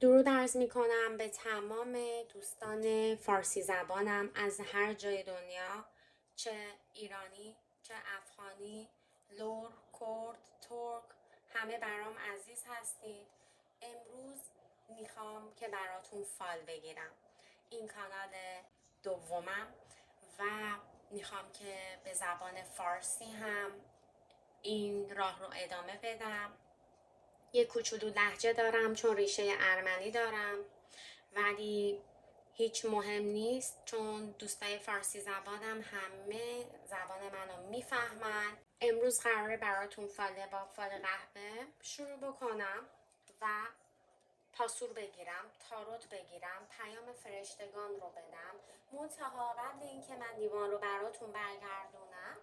درود عرض می کنم به تمام دوستان فارسی زبانم از هر جای دنیا، چه ایرانی، چه افغانی، لور، کرد، ترک، همه برام عزیز هستید. امروز میخوام که براتون فال بگیرم. این کانال دومم و میخوام که به زبان فارسی هم این راه رو ادامه بدم. یه کوچولو لهجه دارم چون ریشه ارمنی دارم، ولی هیچ مهم نیست چون دوستای فارسی زبانم همه زبان منو میفهمن. امروز قراره براتون با فال قهوه شروع بکنم و پاسور بگیرم، تاروت بگیرم، پیام فرشتگان رو بدم. منتها قبل اینکه من دیوان رو براتون برگردونم،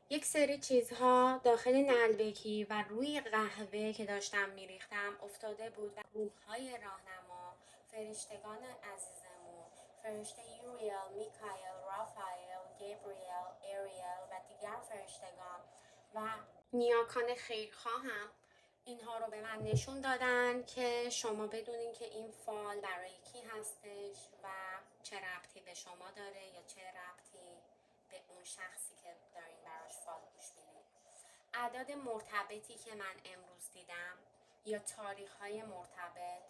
یک سری چیزها داخل نلبکی و روی قهوه که داشتم میریختم افتاده بود و روح‌های راهنما، فرشتگان عزیزمون، فرشته یوریل، میکائیل، رافائیل، گبریل، اریل و دیگر فرشتگان و نیاکان خیرخواهم اینها رو به من نشون دادن که شما بدونین که این فال برای کی هستش و چه ربطی به شما داره یا چه ربطی به اون شخصی که دارین براش فال گوش میدین. اعداد مرتبطی که من امروز دیدم یا تاریخ‌های مرتبط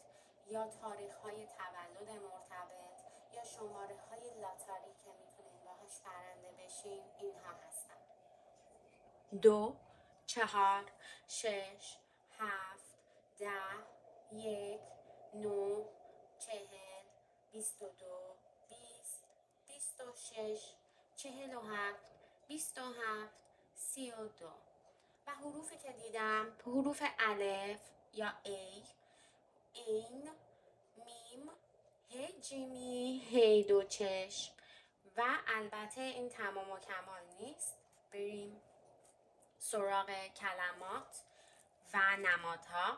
یا تاریخ‌های تولد مرتبط یا شماره‌های لاتاری که میتونین باهاش برنده بشین اینها هستن: 2، 4، 6، 7، 10، 1، 9، 40، 22، 20، 26، 47، 27، 32 و حروفی که دیدم حروف الف یا ای، این، میم، هی جیمی، هی دو چشم. و البته این تمام و کمال نیست، بریم سراغ کلمات و نمادها.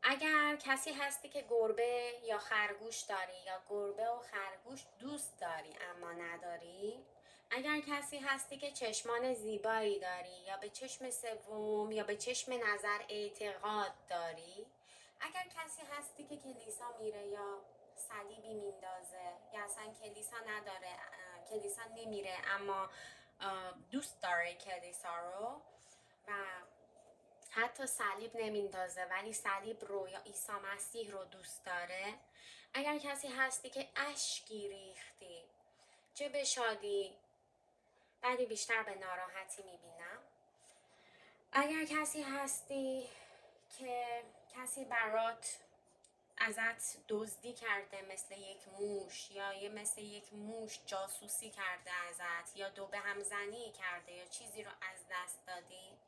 اگر کسی هستی که گربه یا خرگوش داری یا گربه و خرگوش دوست داری اما نداری، اگر کسی هستی که چشمان زیبایی داری یا به چشم سوم یا به چشم نظر اعتقاد داری، اگر کسی هستی که کلیسا میره یا صلیبی میندازه یا اصلا کلیسا نداره، کلیسا نمیره اما دوست داره کلیسا رو و حتی صلیب نمیندازه ولی صلیب رو یا عیسی مسیح رو دوست داره، اگر کسی هستی که اشکی ریختی، چه به شادی ولی بیشتر به ناراحتی میبینم، اگر کسی هستی که کسی برات ازت دزدی کرده مثل یک موش یا مثل یک موش جاسوسی کرده ازت یا دو به هم زنی کرده یا چیزی رو از دست دادی،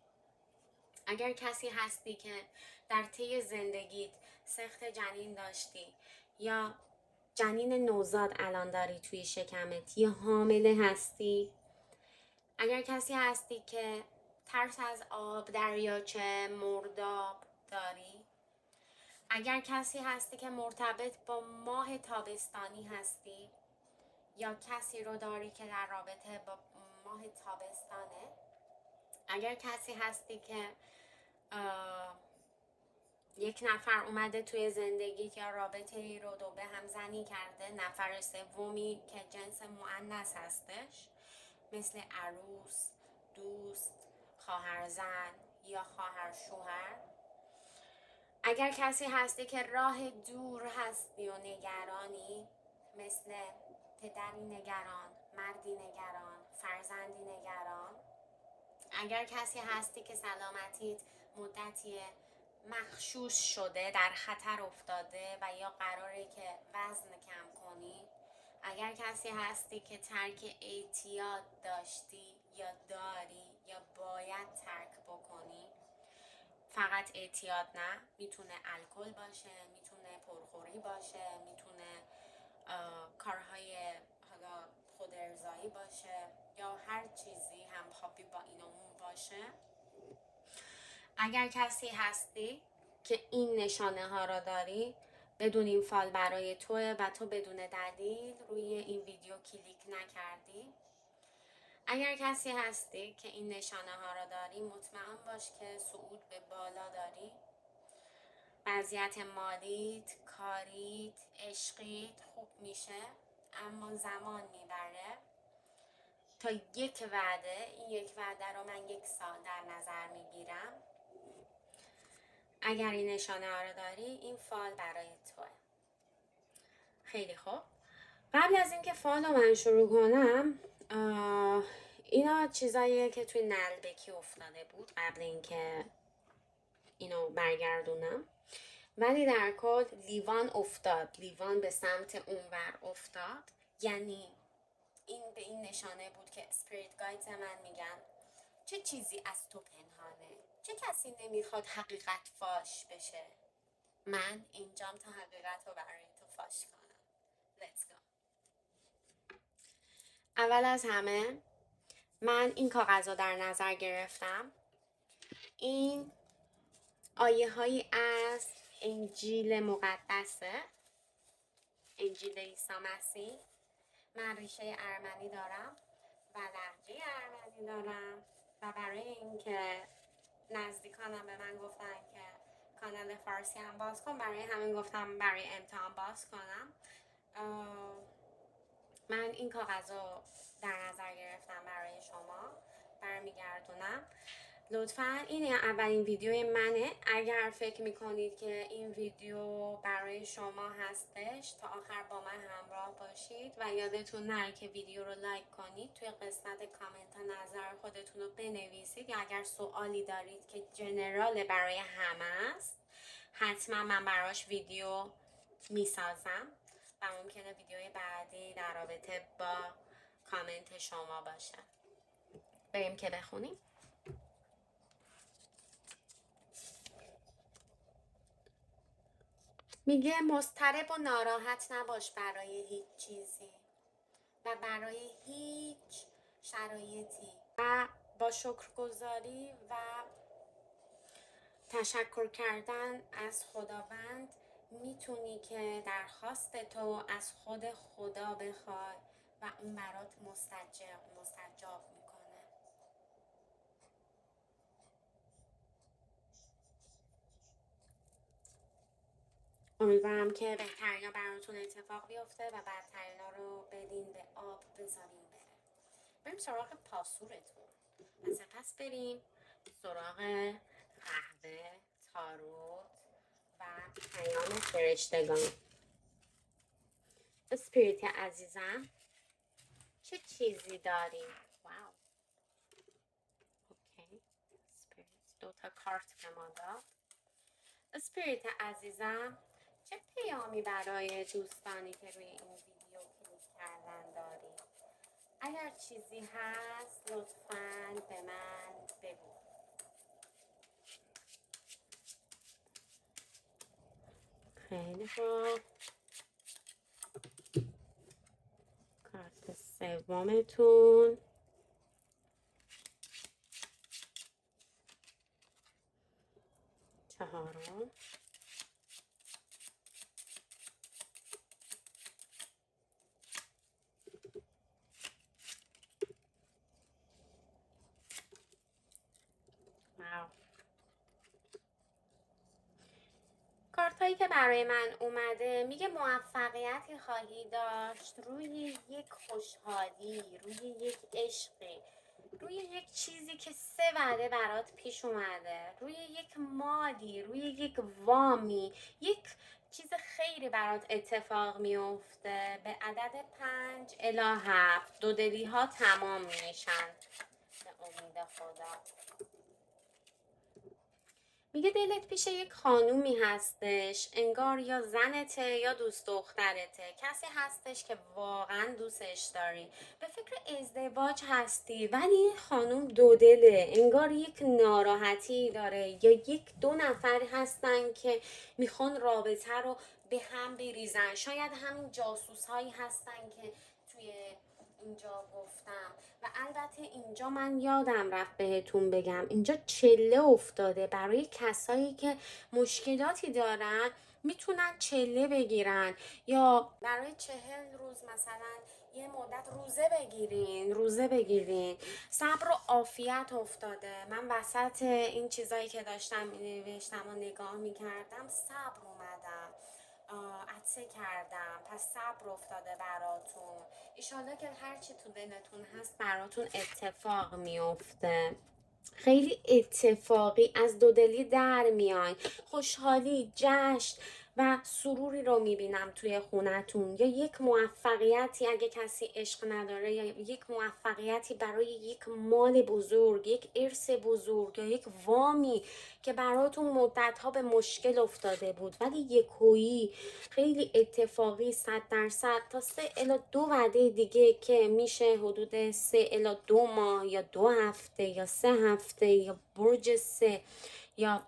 اگر کسی هستی که در طی زندگیت سقط جنین داشتی یا جنین نوزاد الان داری توی شکمت یا حامله هستی، اگر کسی هستی که ترس از آب، دریاچه، مرداب داری، اگر کسی هستی که مرتبط با ماه تابستانی هستی یا کسی رو داری که در رابطه با ماه تابستانه، اگر کسی هستی که یک نفر اومده توی زندگی که رابطه ای رو دو به هم زنی کرده، نفر سومی که جنس مؤنث هستش مثل عروس، دوست، خواهر زن یا خواهر شوهر، اگر کسی هستی که راه دور هستی و نگرانی مثل پدری نگران، مردی نگران، فرزندی نگران، اگر کسی هستی که سلامتیت مدتی مخشوش شده، در خطر افتاده و یا قراره که وزن کم کنی، اگر کسی هستی که ترک اعتیاد داشتی یا داری یا باید ترک بکنی، فقط اعتیاد نه، میتونه الکل باشه، میتونه پرخوری باشه، میتونه کارهای حالا خود ارزایی باشه یا هر چیزی هم هابی با این اون باشه، اگر کسی هستی که این نشانه ها را داری، بدون این فال برای توه و تو بدون دلیل روی این ویدیو کلیک نکردی، اگر کسی هستی که این نشانه ها را داری، مطمئن باش که صعود به بالا داری وضعیت مالیت، کاریت، عشقیت خوب میشه، اما زمان میبره تا یک وعده. این یک وعده رو من 1 سال در نظر میگیرم. اگر این نشانه ها رو داری، این فال برای توه. خیلی خوب. قبل از اینکه فال رو من شروع کنم، اینا چیزاییه که توی نلبکی افتاده بود قبل اینکه اینو برگردونم، ولی در کل لیوان افتاد، لیوان به سمت اونور افتاد. یعنی این به این نشانه بود که اسپریت گایدز من میگن چه چیزی از تو پنهانه، چه کسی نمیخواد حقیقت فاش بشه. من اینجام تا حقیقت رو برای تو فاش کنم. Let's go. اول از همه من این کاغذ رو در نظر گرفتم. این آیه هایی از انجیل مقدسه، انجیل عیسی مسیح. من ریشه ارمنی دارم و لهجه ارمنی دارم و برای اینکه نزدیکانم به من گفتن که کانال فارسی هم باز کن، برای همین گفتم برای امتحان باز کنم. من این کاغذ رو در نظر گرفتم برای شما، برمیگردونم. لطفاً این اولین ویدیوی منه. اگر فکر میکنید که این ویدیو برای شما هستش، تا آخر با من همراه باشید و یادتون نره که ویدیو رو لایک کنید. توی قسمت کامنت ها نظر خودتون رو بنویسید، یا اگر سوالی دارید که جنرال برای همه است، حتما من براش ویدیو میسازم و ممکنه ویدیوی بعدی در رابطه با کامنت شما باشه. بریم که بخونیم. میگه مضطرب و ناراحت نباش برای هیچ چیزی و برای هیچ شرایطی، و با شکرگزاری و تشکر کردن از خداوند میتونی که درخواست تو از خود خدا بخوای و اون برات مستجاب میکنه. امیدوارم که بهترینا براتون اتفاق بیفته و بدترینا رو بدین به آب بذارین بره. بریم سراغ پاسورتون و سپس بریم سراغ قهوه، تاروت و پیام فرشتگان. اسپریت عزیزم، چه چیزی داریم؟ واو. اوکی. اسپریت 2 کارت به ما داد. اسپریت عزیزم، چه پیامی برای دوستانی که روی این ویدیو کلیک کردن داری؟ اگر چیزی هست لطفاً به من بگو. خیلی خوب. کارت سومتون. چهارم. واو. کارت هایی که برای من اومده میگه موفقیتی خواهی داشت روی یک خوشحالی، روی یک عشقی، روی یک چیزی که 3 وعده برات پیش اومده، روی یک مالی، روی یک وامی، یک چیز خیلی برات اتفاق میفته. به عدد 5 الی 7 دودلی ها تمام میشن به امید خدا. میگه دلت پیش یک خانومی هستش، انگار یا زنته یا دوست دخترته، کسی هستش که واقعا دوستش داری، به فکر ازدواج هستی، ولی این خانوم 2 دله، انگار یک ناراحتی داره، یا 1-2 نفر هستن که میخوان رابطه رو به هم بریزن. شاید همین جاسوس هایی هستن که توی اینجا گفتم. و البته اینجا من یادم رفت بهتون بگم، اینجا چله افتاده برای کسایی که مشکلاتی دارن میتونن چله بگیرن یا برای 40 روز مثلا یه مدت روزه بگیرین. صبر و عافیت افتاده. من وسط این چیزایی که داشتم مینوشتم و نگاه میکردم صبر اومدم، عطسه کردم. پس صبر افتاده براتون. ایشالله که هرچی تو دلتون هست براتون اتفاق میفته. خیلی اتفاقی از دودلی در میاین. خوشحالی، جشن و سروری رو میبینم توی خونتون. یا یک موفقیتی اگه کسی عشق نداره، یا یک موفقیتی برای یک مال بزرگ، یک ارث بزرگ، یا یک وامی که براتون مدتها به مشکل افتاده بود ولی یکویی خیلی اتفاقی 100% تا 3 الی 2 وعده دیگه که میشه حدود 3 الی 2 ماه یا 2 هفته یا 3 هفته یا برج 3 یا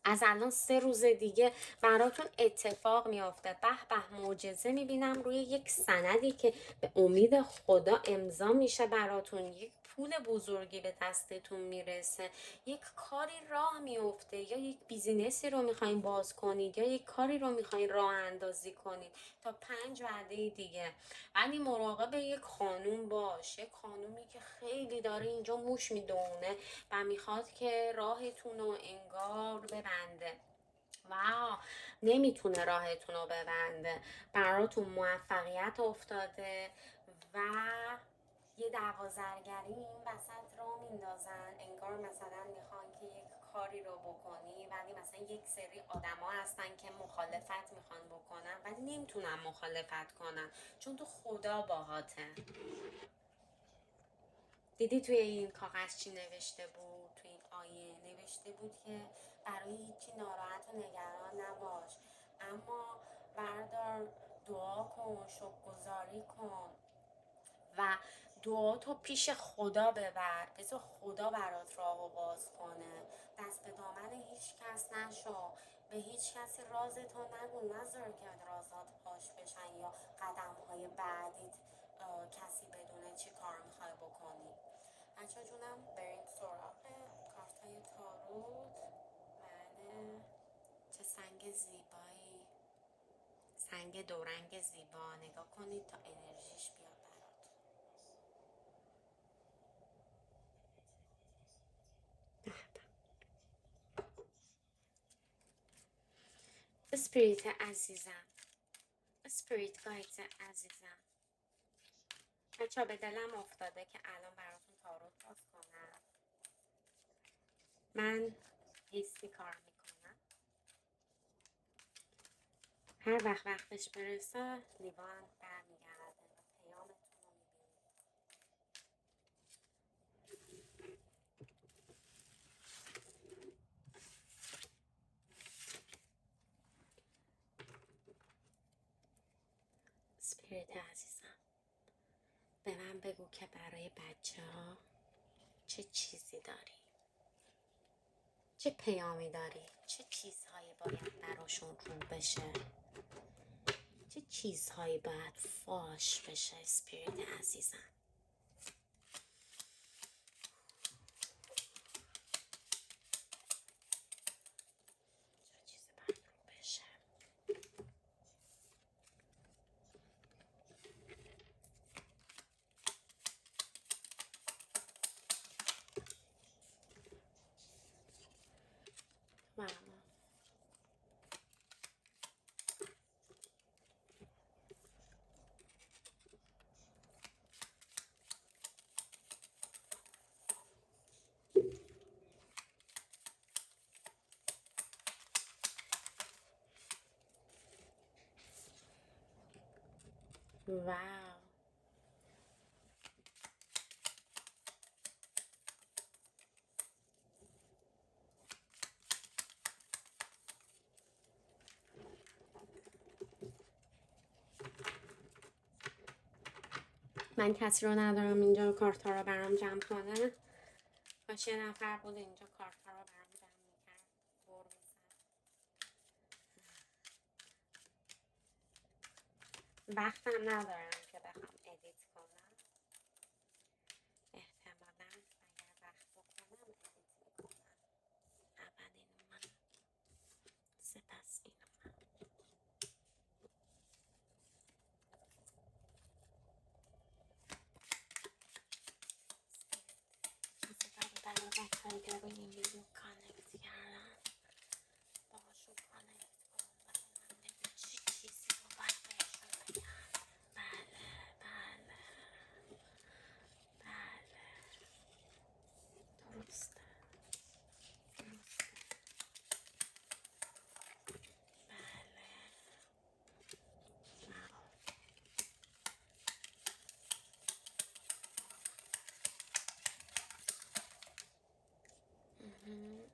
از الان 3 روز دیگه براتون اتفاق میافته. به به، معجزه میبینم روی یک سندی که به امید خدا امضا میشه براتون. یک پول بزرگی به دستتون میرسه. یک کاری راه میفته، یا یک بیزینسی رو میخواین باز کنید یا یک کاری رو میخواین راه اندازی کنید تا 5 وعده دیگه. ولی مراقب یک خانوم باش، یک خانومی که خیلی داره اینجا موش میدونه و میخواد که راهتون رو انگار ببنده. واو، نمیتونه راهتون رو ببنده. براتون موفقیت افتاده و یه دعوازرگری این وسط را میندازن. انگار مثلا میخوان که یک کاری رو بکنی ولی مثلا یک سری آدما هستن که مخالفت میخوان بکنن ولی نمیتونن مخالفت کنن چون تو خدا باهاته. دیدی توی این کاغذ چی نوشته بود؟ توی این آیه نوشته بود که برای هیچی ناراحت و نگران نباش، اما بردار دعا کن، شکرگزاری کن و دعاتو پیش خدا ببر. بذار خدا برات راهو باز کنه. دست به دامن هیچ کس نشو. به هیچ کسی رازتو نگو. نذار که رازات پاش بشن یا قدم های بعدیت کسی بدونه چی کار میخوای بکنی. بچه جونم، بریم سراغ کارت های تاروت. بله، چه سنگ زیبایی، سنگ دورنگ زیبا. نگاه کنید تا انرژیش بیاد برات. اسپریت عزیزم، اسپریت گایدز عزیزم، بچه به دلم افتاده که الان براتون تاروت باز کنم. من حسی کار میکنم. هر وقت وقتش برسه لیوان برمیگرده و پیامتون رو میبینید. اسپریت عزیزم، به من بگو که برای بچه ها چه چیزی داری؟ چه پیامی داری؟ چه چیزهایی باید براشون رو بشه؟ چه چیزهایی باید فاش بشه؟ اسپریت عزیزم، چه چیزی باید رو بشه؟ ممنون. واو، من کسی رو ندارم اینجا کارت ها رو برام جمع کنه. کاش یه نفر بود اینجا کارت ها رو برام جمع میکرد. دور میزد. وقتم ندارم که بخوام ادیت کنم. احتمالا اگر وقت بکنم ادیت میکنم. اول اینو من، سپس اینو من. رو به این ویدیو کانکت کردم باشون کانکت کنم ببینم چی چیزی رو باید بهشون بگم. بله بله بله درسته درسته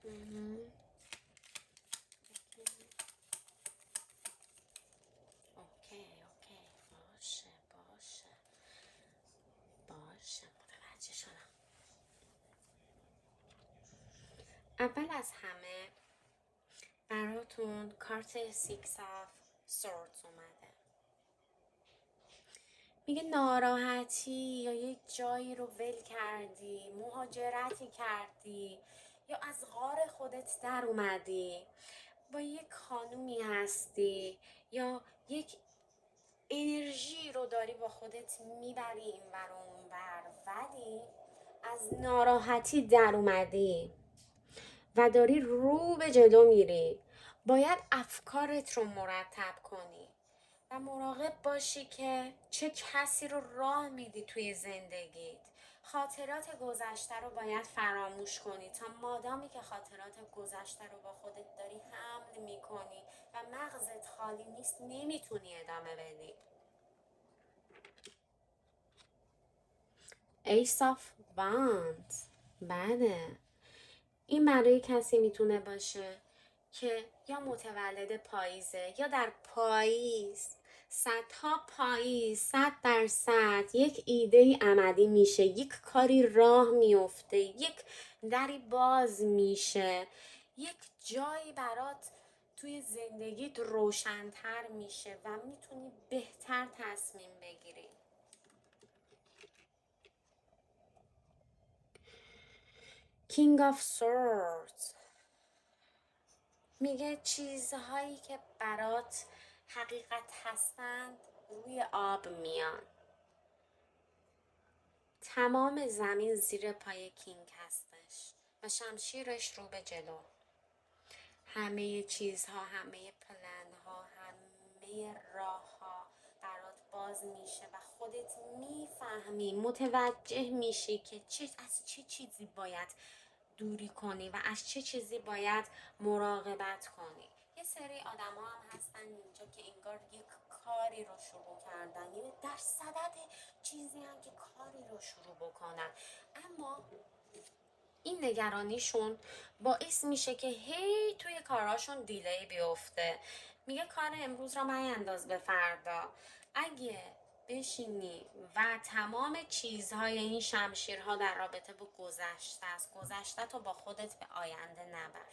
بله اوکی اوکی باشه باشه باشه متوجه شدم. اول از همه براتون کارت سیکس آف سوردز اومده. میگه ناراحتی یا یک جایی رو ول کردی، مهاجرتی کردی یا از غار خودت در اومدی، با یک خانومی هستی یا یک انرژی رو داری با خودت میبری این ور و اون ور، ولی از ناراحتی در اومدی و داری رو به جلو میری. باید افکارت رو مرتب کنی و مراقب باشی که چه کسی رو راه میدی توی زندگیت. خاطرات گذشته رو باید فراموش کنی تا مادامی که خاطرات گذشته رو با خودت داری حمل میکنی و مغزت خالی نیست نمیتونی ادامه بدی. Ace of Wands. بله این برای کسی میتونه باشه که یا متولد پاییزه یا در پاییز، صدها پاییز 100% یک ایده عملی میشه، یک کاری راه میفته، یک دری باز میشه، یک جایی برات توی زندگیت روشن‌تر میشه و میتونی بهتر تصمیم بگیری. King of Swords میگه چیزهایی که برات حقیقت هستند روی آب میان. تمام زمین زیر پای کینگ هستش و شمشیرش رو به جلو. همه چیزها، همه پلن ها، همه راه ها برات باز میشه و خودت میفهمی، متوجه میشی که از چه چیزی باید دوری کنی و از چه چیزی باید مراقبت کنی. یه سری آدم ها هم هستن اینجا که انگار یک کاری رو شروع کردن یا در صدد چیزی هم که کاری رو شروع بکنن، اما این نگرانیشون باعث میشه که هی توی کاراشون دیلی بیفته. میگه کار امروز را انداز به فردا. اگه بشینی و تمام چیزهای این شمشیرها در رابطه با گذشته است، گذشته تو با خودت به آینده نبر.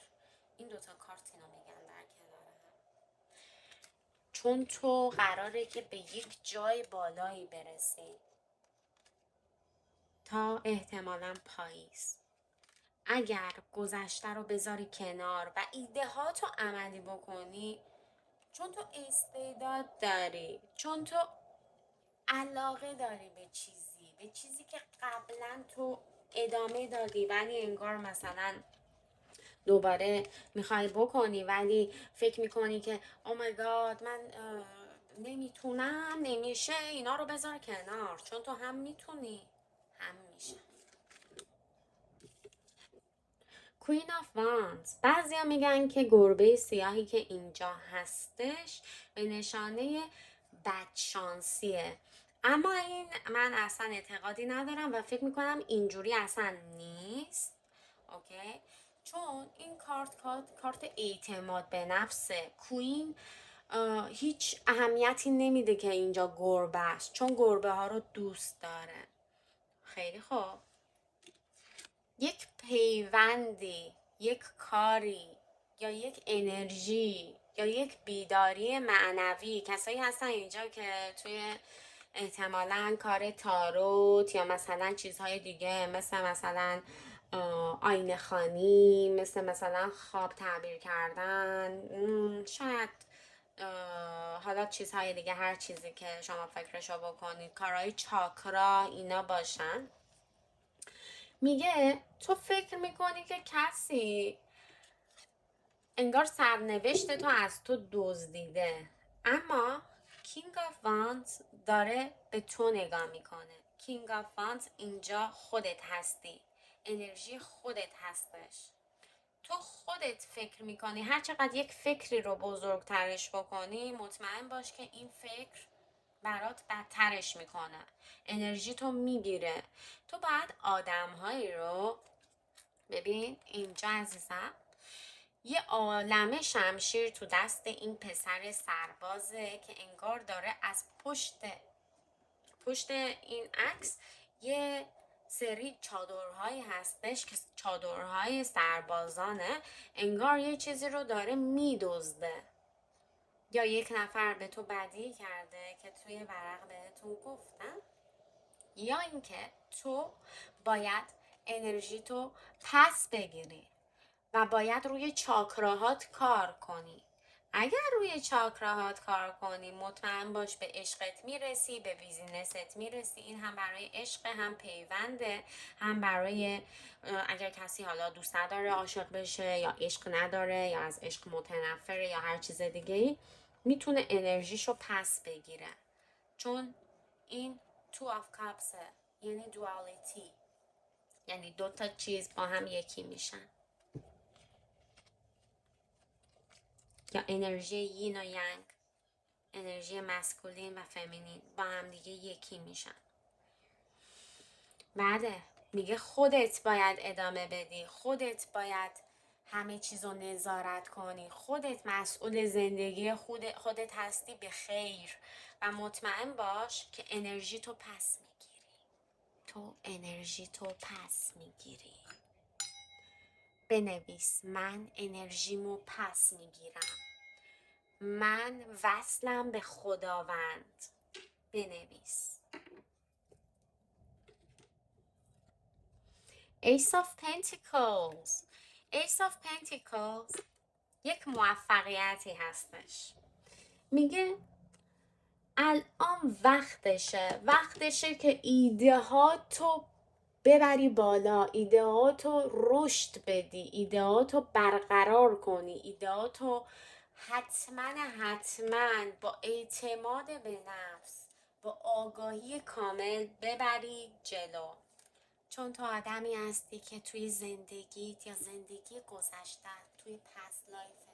این دوتا کارت اینو میگن در کنار هم، چون تو قراره که به یک جای بالایی برسی تا احتمالاً پاییز. اگر گذشته رو بذاری کنار و ایده ها تو عملی بکنی، چون تو استعداد داری، چون تو علاقه داری به چیزی که قبلا تو ادامه دادی ولی انگار مثلا دوباره میخوای بکنی ولی فکر میکنی که او مای گاد من نمیتونم، نمیشه، اینا رو بذار کنار، چون تو هم میتونی هم میشه. Queen of Wands. بعضی ها میگن که گربه سیاهی که اینجا هستش به نشانه بدشانسیه، اما این من اصلا اعتقادی ندارم و فکر میکنم اینجوری اصلا نیست. اوکی، چون این کارت اعتماد به نفسه. کوین هیچ اهمیتی نمیده که اینجا گربه است، چون گربه ها رو دوست داره. خیلی خوب، یک پیوندی، یک کاری یا یک انرژی یا یک بیداری معنوی. کسایی هستن اینجا که توی احتمالاً کار تاروت یا مثلا چیزهای دیگه مثلا آینه خانی، مثلا خواب تعبیر کردن، شاید حالا چیزهای دیگه، هر چیزی که شما فکرشو بکنید، کارهای چاکرا اینا باشن. میگه تو فکر میکنی که کسی انگار سرنوشت تو از تو دزدیده، اما کینگ آف وانز داره به تو نگاه میکنه. کینگ آف وانز اینجا خودت هستی، انرژی خودت هستش. تو خودت فکر میکنی، هر چقدر یک فکری رو بزرگترش بکنی مطمئن باش که این فکر برات بدترش میکنه، انرژی تو میگیره. تو باید آدمهایی رو ببین اینجا عزیزم، یه عالمه شمشیر تو دست این پسر سربازه که انگار داره از پشت این عکس یه سری چادرهایی هستش که چادرهای سربازانه، انگار یه چیزی رو داره میدزده. یا یک نفر به تو بدی کرده که توی ورق بهتون گفتم، یا اینکه تو باید انرژی تو پس بگیری و باید روی چاکراهات کار کنی. اگر روی چاکراهات کار کنی مطمئن باش به عشقت میرسی، به بیزینست میرسی. این هم برای عشق، هم پیونده، هم برای اگر کسی حالا دوست نداره عاشق بشه یا عشق نداره یا از عشق متنفره یا هر چیز دیگه ای، میتونه انرژیشو پس بگیره. چون این تو آف کاپسه، یعنی دوالیتی، یعنی دوتا چیز با هم یکی میشن، یا انرژی یین و ینگ، انرژی مسکولین و فمینین با هم دیگه یکی میشن. بعده میگه خودت باید ادامه بدی، خودت باید همه چیز رو نظارت کنی، خودت مسئول زندگی خودت هستی به خیر و مطمئن باش که انرژی تو پس میگیری. تو انرژی تو پس میگیری. بنویس من انرژیمو پس میگیرم، من وصلم به خداوند. بنویس. Ace of Pentacles. Ace of Pentacles یک موفقیتی هستش. میگه الان وقتشه که ایده ها تو ببری بالا، ایده ها تو رشد بدی، ایده ها تو برقرار کنی، ایده ها تو حتما با اعتماد به نفس، با آگاهی کامل ببری جلو. چون تو آدمی هستی که توی زندگیت یا زندگی گذشته، توی پست لایفت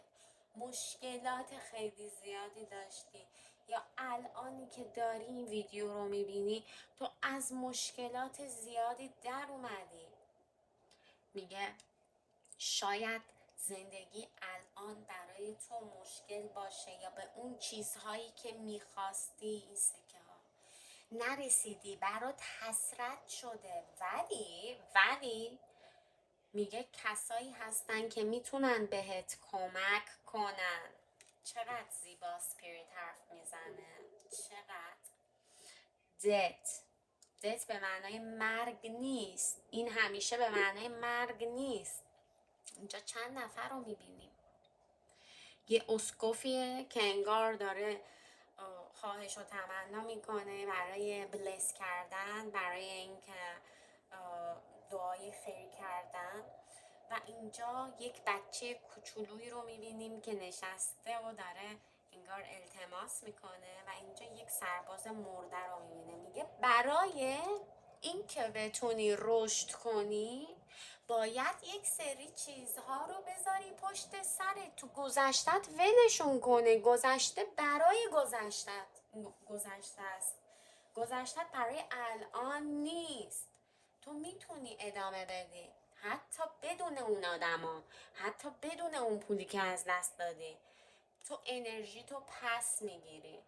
مشکلات خیلی زیادی داشتی، یا الانی که داری این ویدیو رو میبینی تو از مشکلات زیادی در اومدی. میگه شاید زندگی الان برای تو مشکل باشه یا به اون چیزهایی که میخواستی این سکه ها نرسیدی، برات حسرت شده، ولی میگه کسایی هستن که میتونن بهت کمک کنن. چقدر زیبا سپیریت حرف میزنه، چقدر. دت به معنای مرگ نیست، این همیشه به معنای مرگ نیست. اینجا چند نفر رو میبینیم، یه اسقفیه که انگار داره خواهش و تمنا میکنه برای بلس کردن، برای اینکه دعای خیر کردن، و اینجا یک بچه کوچولویی رو میبینیم که نشسته و داره انگار التماس میکنه، و اینجا یک سرباز مرده رو میبینه. میگه برای اینکه بتونی رشد کنی باید یک سری چیزها رو بذاری پشت سرت. تو گذشتت ولشون کنه. گذشته برای گذشته است، گذشتت برای الان نیست. تو میتونی ادامه بدی حتی بدون اون آدما، حتی بدون اون پولی که از دست دادی. تو انرژی تو پس میگیری،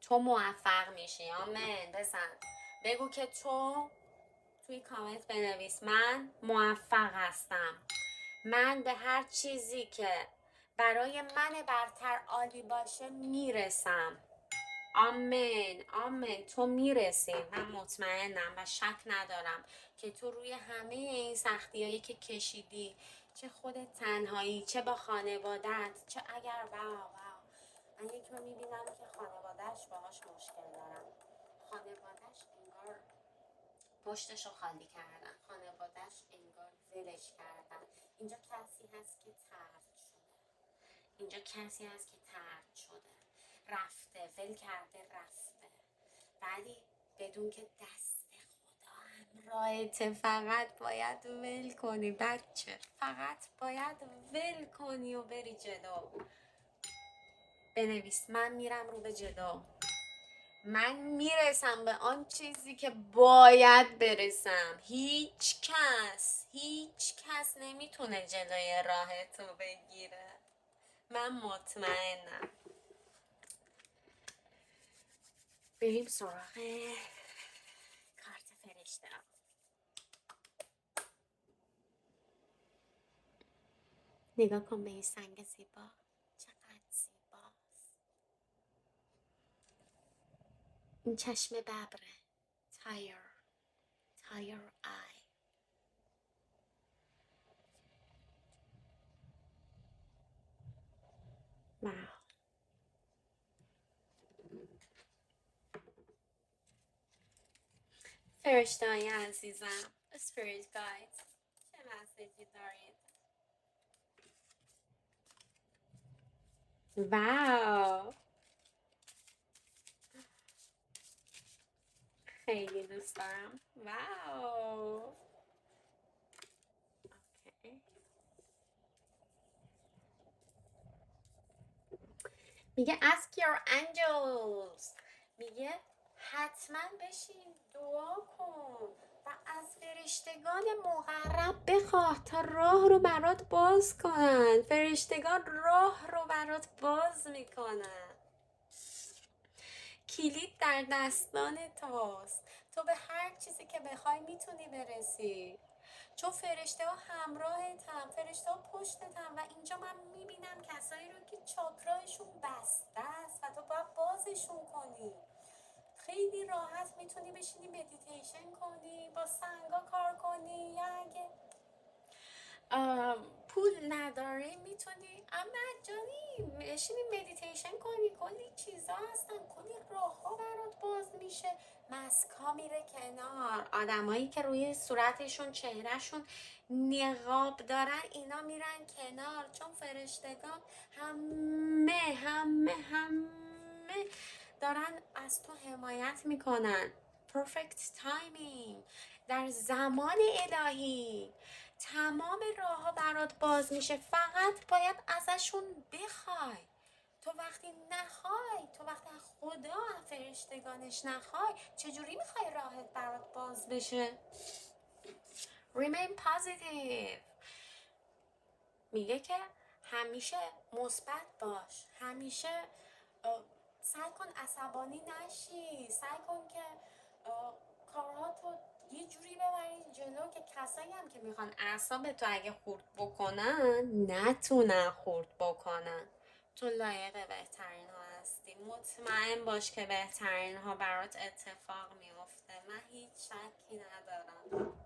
تو موفق میشی. آمین. بزن بگو که تو توی کامنت بنویس من موفق هستم، من به هر چیزی که برای من برتر عالی باشه میرسم. آمین آمین. تو میرسی، من مطمئنم و شک ندارم که تو روی همه این سختی هایی که کشیدی، چه خودت تنهایی، چه با خانوادت، چه اگر من یکی رو میبینم که خانوادهش باهاش مشکل دارم، خانوادهش انگار پشتشو خالی کردن، خانوادهش انگار ولش کردن. اینجا کسی هست که طرد شده، اینجا کسی هست که طرد شده، رفته، ول کرده رفته، ولی بدون که دست خدا همراهته. فقط باید ول کنی بچه، فقط باید ول کنی و بری جلو. بنویس من میرم رو به جلو، من میرسم به آن چیزی که باید برسم. هیچ کس نمیتونه جلوی راه تو بگیره. من مطمئنم. بریم سراغ کارت فرشته. نگاه کن به این سنگ زیبا، چقدر زیباست. این چشم ببره، تایر آی. واو. فرشته های عزیزم، Spirit Guides، چه مسیجی دارید؟ واو، خیلی دوست دارم. واو. اوکی. میگه ask your angels، میگه حتما بشین دعا کن و از فرشتگان مقرب بخواه تا راه رو برات باز کنن. فرشتگان راه رو برات باز میکنن. کلید در دستان توست، تو به هر چیزی که بخوای میتونی برسی، چون فرشته ها همراهتن، فرشته ها پشتتن. و اینجا من میبینم کسایی رو که چاکرایشون بسته است و تو باید بازشون کنی. خیلی راحت میتونی بشینی مدیتیشن کنی، با سنگا کار کنی، یا اگه پول نداری میتونی مجانی بشینی مدیتیشن کنی. کلی چیزا هستن، کلی راه ها برات باز میشه. مسک ها میره کنار، آدمایی که روی صورتشون چهرهشون نقاب دارن اینا میرن کنار، چون فرشتگان همه دارن از تو حمایت میکنن. پرفکت تایمینگ، در زمان الهی تمام راه ها برات باز میشه. فقط باید ازشون بخوای. تو وقتی نخوای، تو وقتی از خدا، از فرشتگانش نخوای، چجوری میخوای راهت برات باز بشه؟ Remain positive. میگه که همیشه مثبت باش، همیشه سعی کن عصبانی نشی، سعی کن که کارهاتو یه جوری ببری جلو که کسایی هم که میخوان اعصاب تو اگه خورد بکنن نتونن خورد بکنن. تو لایق بهترین ها هستی. مطمئن باش که بهترین ها برات اتفاق میفته. من هیچ شکی ندارم.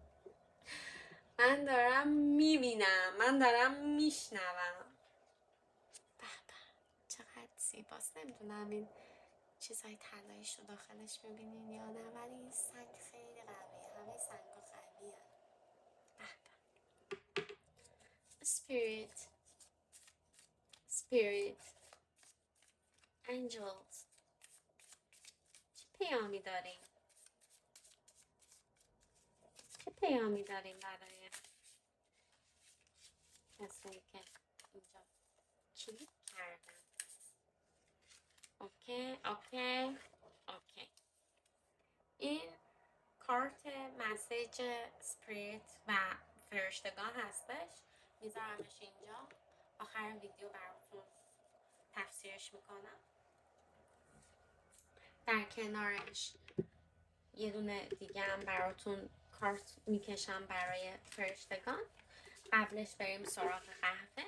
من دارم میبینم، من دارم میشنوم. به چقدر زیباست. نمیدونم این چیزهای طلاییش رو داخلش میبینین یا نه، ولی این سنگ خیلی قویه. همه سنگ ها قویه. Spirit Angels، چه پیامی داریم؟ چه پیامی داریم برای کسایی که اینجا کلیک کردن؟ اوکی. این کارت مسیج سپریت و فرشتگان هستش. میذارمش اینجا، آخر ویدیو براتون تفسیرش میکنم. در کنارش یه دونه دیگه هم براتون کارت میکشم برای فرشتگان. قبلش بریم سراغ قهوه.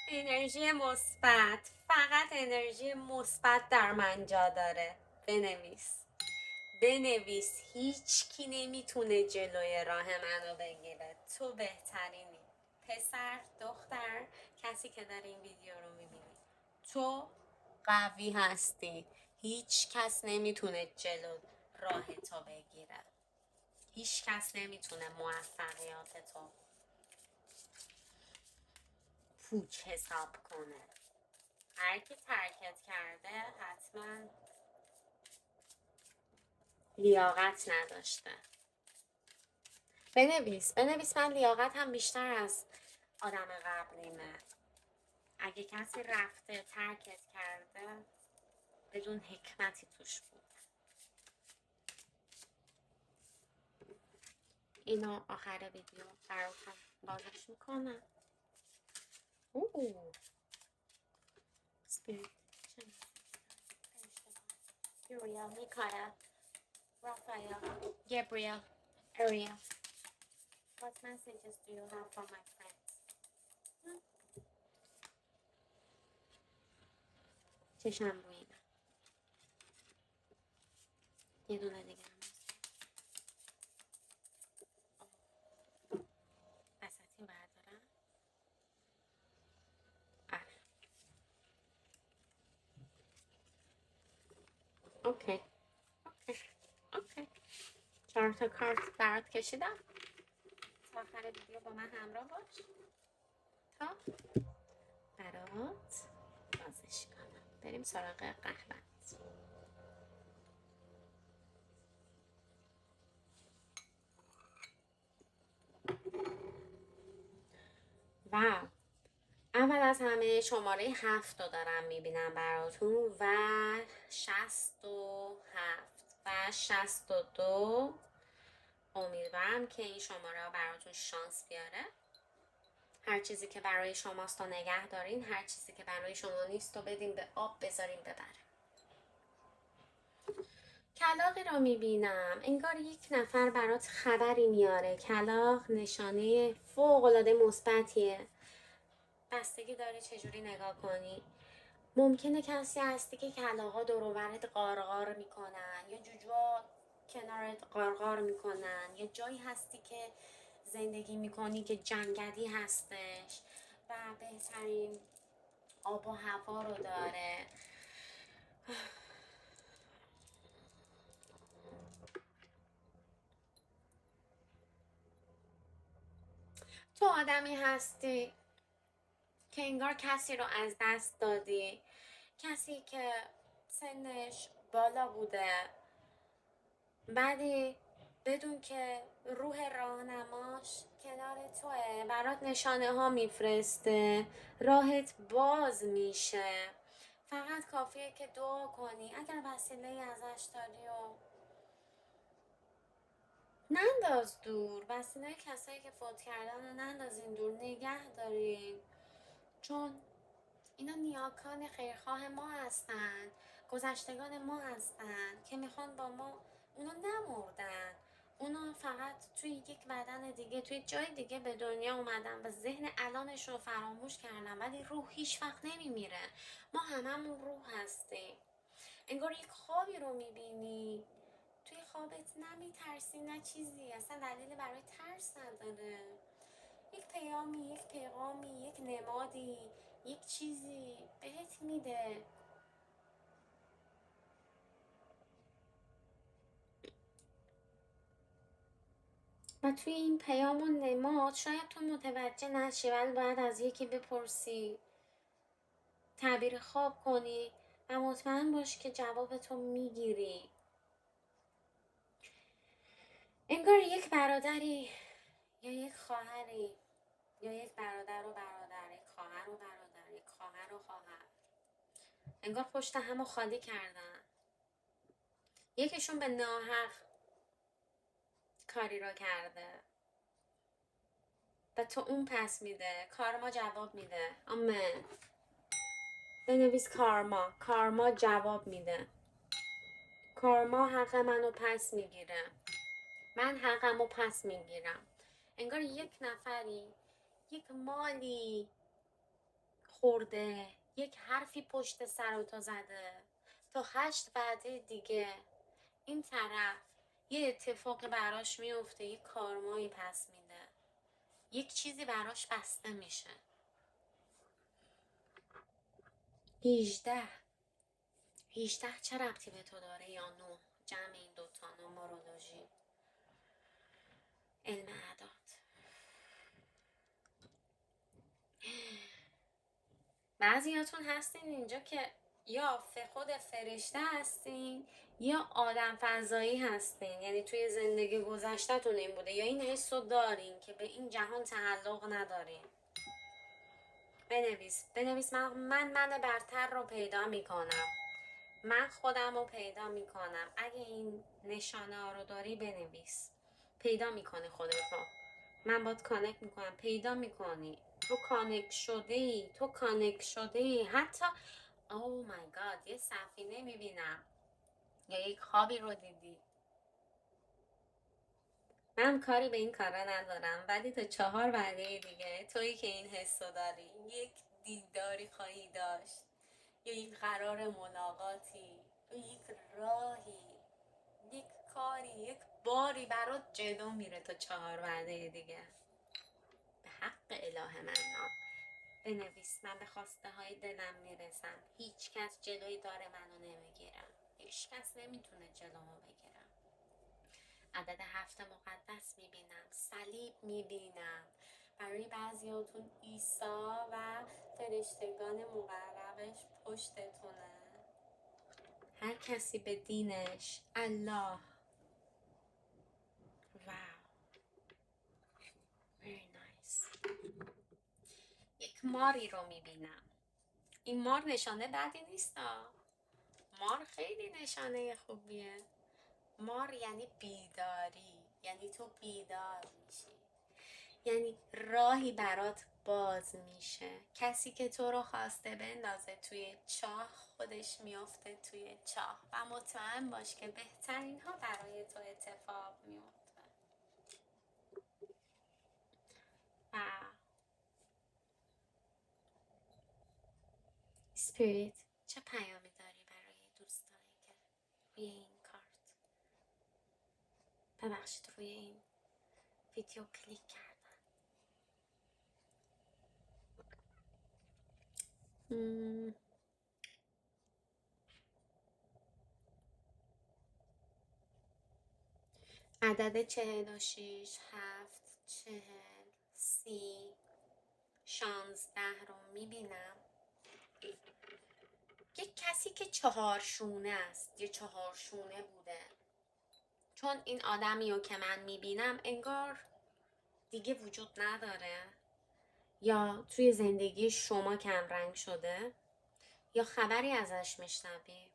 انرژی مثبت، فقط انرژی مثبت در من جا داره. بنویس هیچ کی نمیتونه جلوی راه منو بگیره. تو بهترینی. پسر، دختر، کسی که داره این ویدیو رو میبینی، تو قوی هستی. هیچ کس نمیتونه جلو راه تو بگیره. هیچ کس نمیتونه موفقیات تو پوچ حساب کنه. هر کی ترکت کرده حتما لیاقت نداشته. بنویس من لیاقتم بیشتر از آدم قبلیمه. اگه کسی رفته ترکت کرده بدون حکمتی توش بود. اینو آخر ویدیو براتون بازش میکنم. Spirit, Uriel, Mikael, Raphael, Gabriel, Ariel. What messages do you have for my friends? چشم روی من. یه دونه دیگه هم وسطی بردارم. اوکی. اوکی. 4 تا کارت برات کشیدم. تا آخر ویدیو با من همراه باش تا برات بازش کنم. بریم سراغ قهوه. واو. اول از همه شماره 7 رو دارم میبینم براتون و 67 و 62. امیدوارم که این شماره ها براتون شانس بیاره. هر چیزی که برای شماست رو نگه دارین، هر چیزی که برای شما نیست رو بدین به آب بذارین ببره. کلاغی رو میبینم، انگار یک نفر برات خبری میاره. کلاغ نشانه فوق‌العاده مثبتیه. بستگی داره چجوری نگاه کنی. ممکنه کسی هستی که کلاغا دور و برت قارقار میکنن یا جوجوها کنارت قارقار میکنن، یا جایی هستی که زندگی میکنی که جنگلی هستش و بهترین آب و هوا رو داره. تو آدمی هستی که انگار کسی رو از دست دادی، کسی که سنش بالا بوده، بعدی بدون که روح راهنماش کنار توه، برات نشانه ها میفرسته، راهت باز میشه. فقط کافیه که دعا کنی. اگر وسیله ازش داری و ننداز دور. وسیله کسایی که فوت کردن رو نندازین دور، نگه دارین، چون اینا نیاکان خیرخواه ما هستن، گذشتگان ما هستن که میخوان با ما. اونا نمردن، اونا فقط توی یک بدن دیگه، توی جای دیگه به دنیا اومدن و ذهن الانش رو فراموش کردن، ولی روح هیچ وقت نمیمیره. ما هممون روح هستیم. انگار یک خوابی رو میبینی، توی خوابت نمیترسی نه چیزی، اصلا دلیلی برای ترس نداره. یک پیامی، یک پیغامی، یک نمادی، یک چیزی بهت میده. و توی این پیام و نماد شاید تو متوجه نشی، ولی باید از یکی بپرسی، تعبیر خواب کنی و مطمئن باش که جواب تو میگیری. انگار یک برادری یا یک خواهری، یا یک برادر و برادر، یک خواهر و برادر، یک خواهر و خواهر، انگار پشت همو خالی کردن. یکیشون به ناحق کاری را کرده و تو اون پس میده. کارما جواب میده. آمین. بنویس کارما. کارما جواب میده. کارما حق منو پس میگیره. من حقمو پس میگیرم. انگار یک نفری یک مالی خورده، یک حرفی پشت سر تو زده، تا 8 وعده دیگه این طرف یه اتفاق براش میفته، یک کارمایی پس میده، یک چیزی براش بسته میشه. 18 چه ربطی به تو داره؟ یا 9 جمع این دوتا نومرولوژی، علم اعداد. بعضیاتون هستین اینجا که یا خود فرشته هستین یا آدم فضایی هستین، یعنی توی زندگی گذشته‌تون این بوده، یا این حسو دارین که به این جهان تعلق ندارین. بنویس من برتر رو پیدا میکنم، من خودم رو پیدا میکنم. اگه این نشانه ها رو داری بنویس، پیدا میکنی خودتو. من باید کانکت میکنم، پیدا میکنی. تو کانکت شده ای. حتی او مای گاد یه سفینه میبینم یا یک خوابی رو دیدی. من کاری به این کارا ندارم، ولی تا 4 وعده دیگه تویی که این حسو داری، یک دیداری خواهی داشت یا یک قرار ملاقاتی یا یک راهی، یک کاری، یک باری برات جلو میره تا 4 وعده دیگه. به حق اله منان بنویس من به خواسته های دلم میرسم، هیچ کس جلوی دار منو نمیگیرم، هیچ کس نمیتونه جلومو بگیرم. عدد 7 مقدس میبینم، صلیب میبینم. برای بعضیاتون عیسی و فرشتگان مقربش پشتتونه. هر کسی به دینش الله. واو very nice. یک ماری رو میبینم. این مار نشانه بدی نیست. مار خیلی نشانه خوبیه. مار یعنی بیداری، یعنی تو بیدار میشی، یعنی راهی برات باز میشه. کسی که تو رو خواسته بندازه توی چاه خودش میافته توی چاه و مطمئن باش که بهترین ها برای تو اتفاق میفته. و اسپریت چه پیامی داری برای دوستانی که روی این کارت، ببخشید روی این ویدیو کلیک کردن؟ عدد 46 7 40 30 16 رو میبینم. یک کسی که 4 شونه است، یه 4 شونه بوده، چون این آدمی رو که من میبینم انگار دیگه وجود نداره، یا توی زندگی شما کم رنگ شده، یا خبری ازش میشنوی،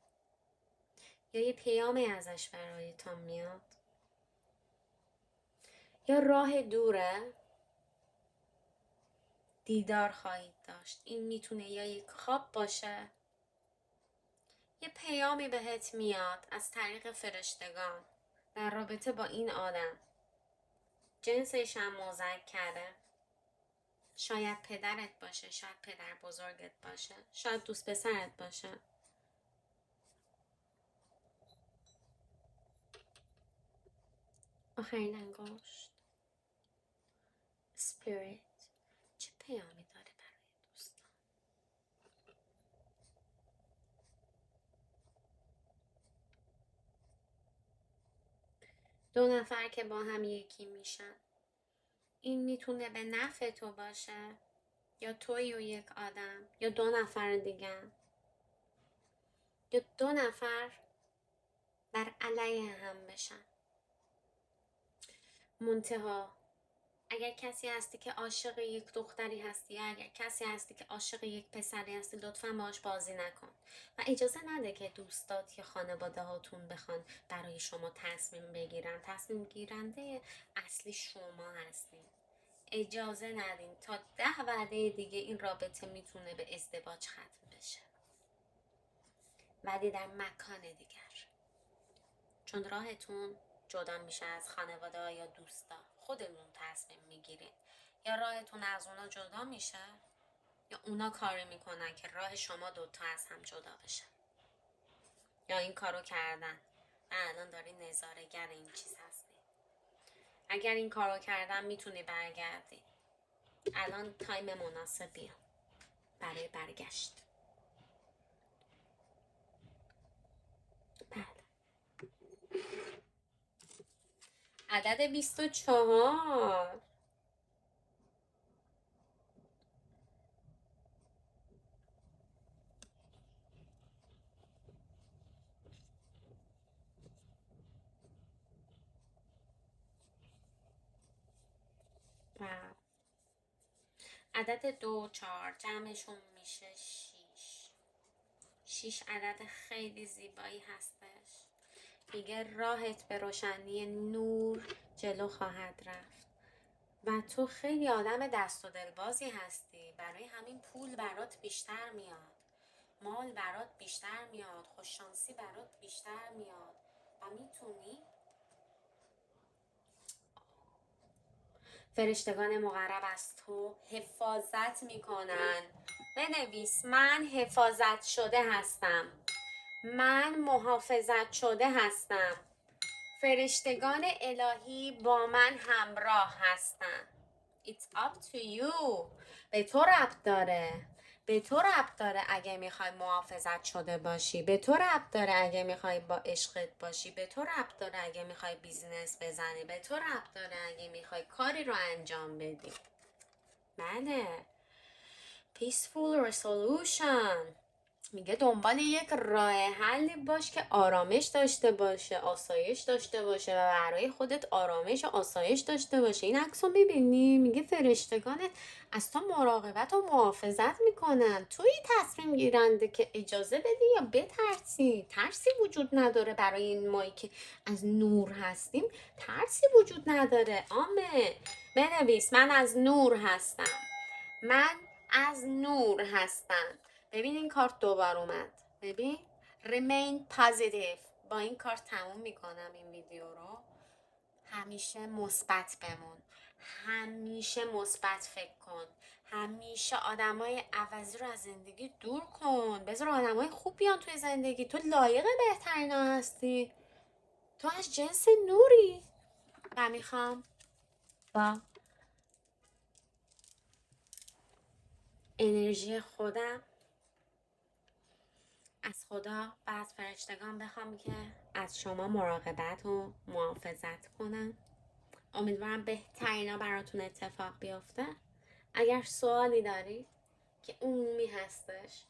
یا یه پیامی ازش برایتان میاد، یا راه دوره دیدار خواهید داشت. این میتونه یا یک خواب باشه، یه پیامی بهت میاد از طریق فرشتگان در رابطه با این آدم. جنسش هم مذکره، شاید پدرت باشه، شاید پدر بزرگت باشه، شاید دوست پسرت باشه. آخرین انگشت. اسپریت چه پیامی داره برای دوستان؟ دو نفر که با هم یکی میشن. این میتونه به نفع تو باشه، یا توی و یک آدم، یا 2 نفر دیگه، یا 2 نفر بر علیه هم بشن. منتها اگر کسی هستی که عاشق یک دختری هستی، یا اگر کسی هستی که عاشق یک پسری هستی، لطفاً باهاش بازی نکن و اجازه نده که دوستات یا خانواده هاتون بخوان برای شما تصمیم بگیرن. تصمیم گیرنده اصلی شما هستین. اجازه ندین. تا 10 وعده دیگه این رابطه میتونه به ازدواج ختم بشه، ولی در مکان دیگر، چون راهتون جدا میشه از خانواده ها یا دوستا. خودمون تصمیم میگیرین. یا راهتون از اونا جدا میشه، یا اونا کاری میکنن که راه شما دوتا از هم جدا بشه، یا این کارو کردن و الان داری نظاره‌گر این چیز هستی. اگر این کارو کردن میتونی برگردی. الان تایم مناسبیه برای برگشت. بله. عدد 24. واو. عدد 2 4 جمعشون میشه 6. 6 عدد خیلی زیبایی هستش. میگه راهت به روشنی نور جلو خواهد رفت و تو خیلی آدم دست و دلبازی هستی، برای همین پول برات بیشتر میاد، مال برات بیشتر میاد، خوششانسی برات بیشتر میاد و میتونی. فرشتگان مقرب از تو حفاظت میکنن. بنویس من حفاظت شده هستم، من محافظت شده هستم، فرشتگان الهی با من همراه هستن. It's up to you. به تو ربط داره. به تو ربط داره اگه میخوای محافظت شده باشی، به تو ربط داره اگه میخوای با عشقت باشی، به تو ربط داره اگه میخوای بیزینس بزنی، به تو ربط داره اگه میخوای کاری رو انجام بدی. بله. Peaceful resolution. میگه دنبال یک راه حلی باش که آرامش داشته باشه، آسایش داشته باشه و برای خودت آرامش و آسایش داشته باشه. این عکس رو میبینی؟ میگه فرشتگانت از تو مراقبت و محافظت میکنن. توی تصمیم گیرنده که اجازه بدی یا بترسی. ترسی وجود نداره برای این مایی که از نور هستیم، ترسی وجود نداره. آمه بنویس من از نور هستم، من از نور هستم. ببین این کارت دوبار اومد. ببین remain positive. با این کارت تموم میکنم این ویدیو رو. همیشه مثبت بمون، همیشه مثبت فکر کن، همیشه آدمای عوضی رو از زندگی دور کن، بذار آدمای خوب بیان توی زندگی. تو لایق بهترینا هستی، تو از جنس نوری. و میخوام با انرژی خودم از خدا و از فرشتگان بخوام که از شما مراقبت و محافظت کنن. امیدوارم بهترینا براتون اتفاق بیفته. اگر سوالی دارید که عمومی هستش،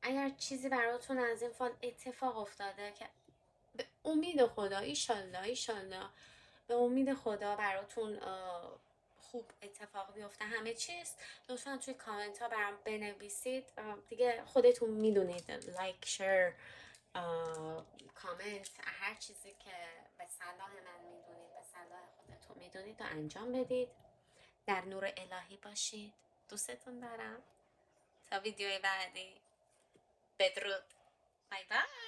اگر چیزی براتون از این فال اتفاق افتاده که به امید خدا ایشالله به امید خدا براتون خوب اتفاق بیفته همه چیز، لطفا توی کامنت ها برام بنویسید. دیگه خودتون میدونید، لایک، شیر، کامنت، هر چیزی که به صلاح من میدونید، به صلاح خودتون میدونید و انجام بدید. در نور الهی باشید. دوستتون دارم. تا ویدیوی بعدی، بدرود. بای بای.